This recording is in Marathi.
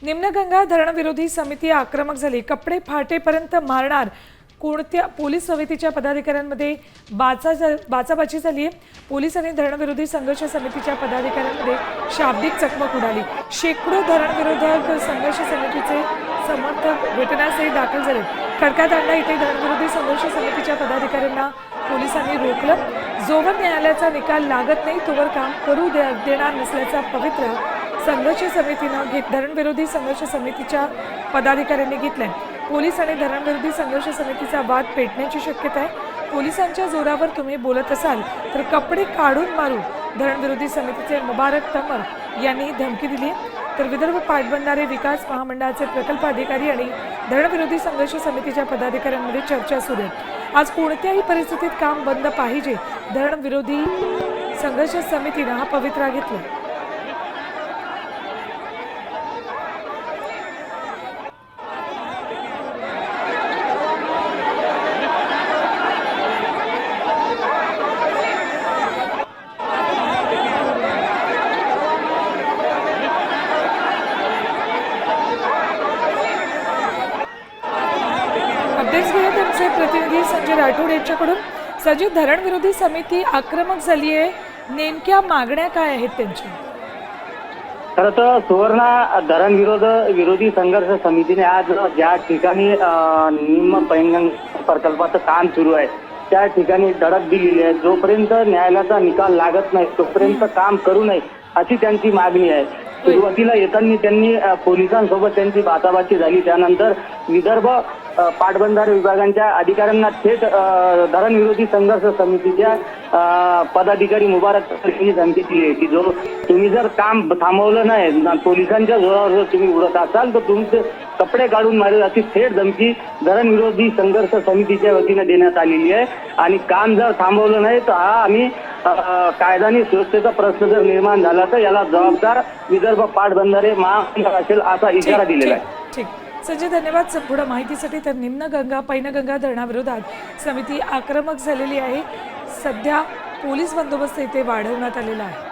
निम्नगंगा धरणविरोधी समिती आक्रमक झाली। कपडे फाटेपर्यंत मारणार कोणत्या पोलीस समितीच्या पदाधिकाऱ्यांमध्ये बाचाबाची झाली आहे। पोलीस आणि धरणविरोधी संघर्ष समितीच्या पदाधिकाऱ्यांमध्ये शाब्दिक चकमक उडाली। शेकडो धरणविरोधक संघर्ष समितीचे समर्थक घटनास्थळी दाखल झाले। खडकातांडा इथे धरणविरोधी संघर्ष समितीच्या पदाधिकाऱ्यांना पोलिसांनी रोखलं। जोवर न्यायालयाचा निकाल लागत नाही तोवर काम करू देणार नसल्याचा पवित्रा संघर्ष समितीने धरणविरोधी संघर्ष समितीच्या पदाधिकाऱ्यांनी घेतलाय। पोलीस आणि धरणविरोधी संघर्ष समितीचा वाद पेटण्याची शक्यता आहे। पोलिसांच्या जोरावर तुम्ही बोलत असाल तर कपडे काढून मारू, धरणविरोधी समितीचे मुबारक तमर यांनी धमकी दिली। तर विदर्भ पाटबंधारे विकास महामंडळाचे प्रकल्प अधिकारी आणि धरणविरोधी संघर्ष समितीच्या पदाधिकाऱ्यांमध्ये चर्चा सुरू आहे। आज कोणत्याही परिस्थितीत काम बंद पाहिजे, धरणविरोधी संघर्ष समितीने हा पवित्रा घेतला। अपडेट्स घेऊयात आमचे प्रतिनिधी संजय राठोड यांच्याकडून। संजय, धरणविरोधी समिती आक्रमक झाली आहे, नेमक्या मागण्या काय आहेत त्यांच्या? खरं तर सुवर्ण धरण विरोधी संघर्ष समितीने आज ज्या ठिकाणी निम पैनगंगा प्रकल्पाचं काम सुरू आहे त्या ठिकाणी धडक दिलेली आहे। जोपर्यंत न्यायालयाचा निकाल लागत नाही तोपर्यंत काम करू नये अशी त्यांची मागणी आहे। सुरुवातीला येताना त्यांनी पोलिसांसोबत त्यांची बाचाबाची झाली। त्यानंतर विदर्भ पाटबंधारे विभागांच्या अधिकाऱ्यांना थेट धरणविरोधी संघर्ष समितीच्या पदाधिकारी मुबारक यांनी धमकी दिली आहे की जो तुम्ही जर काम थांबवलं नाही, पोलिसांच्या जोरावर जर तुम्ही उडत असाल तर तुमचे कपडे काढून मारेल अशी थेट धमकी धरणविरोधी संघर्ष समितीच्या वतीने देण्यात आलेली आहे। आणि काम जर थांबवलं नाही तर आम्ही कायदा आणि सुरक्षेचा प्रश्न जर निर्माण झाला तर याला जबाबदार विदर्भ पाटबंधारे महामंडळ असेल असा इशारा दिलेला आहे। ठीक संजय, धन्यवाद संपूर्ण माहितीसाठी। तर निम्नगंगा पैनगंगा धरणाविरोधात समिती आक्रमक झालेली आहे। सध्या पोलीस बंदोबस्त इथे वाढवण्यात आलेला आहे।